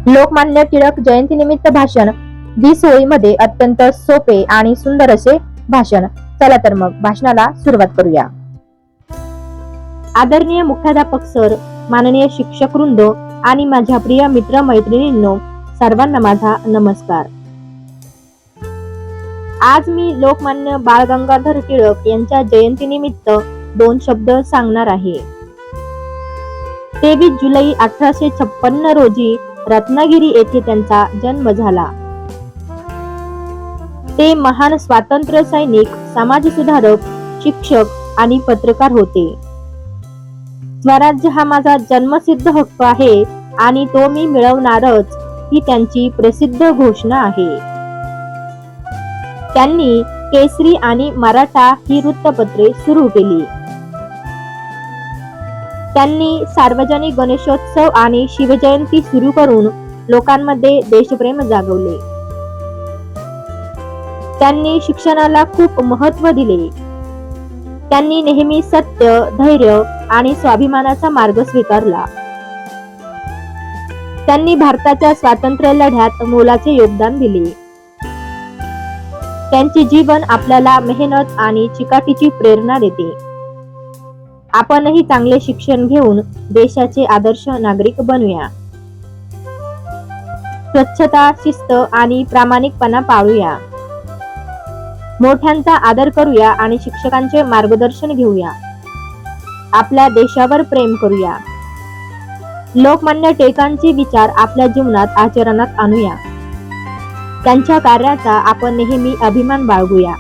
लोकमान्य टिळक जयंतीनिमित्त भाषण 20 ओळीमध्ये अत्यंत सोपे आणि सुंदर असे भाषण. चला तर मग भाषणाला सुरुवात करूया. आदरणीय मुख्याध्यापक सर, माननीय शिक्षक वृंद आणि माझ्या प्रिय मित्र मैत्रिणींनो, सर्वांना माझा नमस्कार. आज मी लोकमान्य बाळ गंगाधर टिळक यांच्या जयंतीनिमित्त 2 शब्द सांगणार आहे. 23 जुलै 1856 रोजी रत्नागिरी येथे त्यांचा जन्म झाला. ते महान स्वातंत्र्य सैनिक, समाजसुधारक, शिक्षक आणि पत्रकार होते. स्वराज्य हा माझा जन्मसिद्ध हक्क आहे आणि तो मी मिळवणारच, ही त्यांची प्रसिद्ध घोषणा आहे. त्यांनी केसरी आणि मराठा ही वृत्तपत्रे सुरू केली. त्यांनी सार्वजनिक गणेशोत्सव आणि शिवजयंती सुरू करून लोकांमध्ये देशप्रेम जागवले. त्यांनी शिक्षणाला खूप महत्त्व दिले. त्यांनी नेहमी सत्य, धैर्य आणि स्वाभिमानाचा मार्ग स्वीकारला. त्यांनी भारताच्या स्वातंत्र्य लढ्यात मोलाचे योगदान दिले. त्यांचे जीवन आपल्याला मेहनत आणि चिकाटीची प्रेरणा देते. आपणही चांगले शिक्षण घेऊन देशाचे आदर्श नागरिक बनूया. स्वच्छता, शिस्त आणि प्रामाणिकपणा पाळूया. मोठ्यांचा आदर करूया आणि शिक्षकांचे मार्गदर्शन घेऊया. आपल्या देशावर प्रेम करूया. लोकमान्य टिळकांचे विचार आपल्या जीवनात आचरणात आणूया. त्यांच्या कार्याचा आपण नेहमी अभिमान बाळगूया.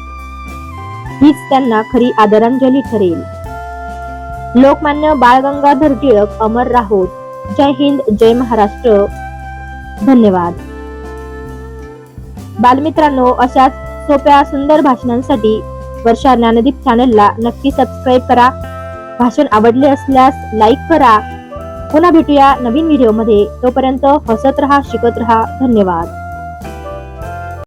हीच त्यांना खरी आदरांजली ठरेल. लोकमान्य बाळ गंगाधर टिळक अमर राहोत. जय हिंद, जय महाराष्ट्र. धन्यवाद. बालमित्रांनो, अशाच सोप्या सुंदर भाषणांसाठी वर्षा ज्ञानदीप चॅनलला नक्की सबस्क्राईब करा. भाषण आवडले असल्यास लाईक करा. पुन्हा भेटूया नवीन व्हिडिओमध्ये. तोपर्यंत हसत रहा, शिकत रहा. धन्यवाद.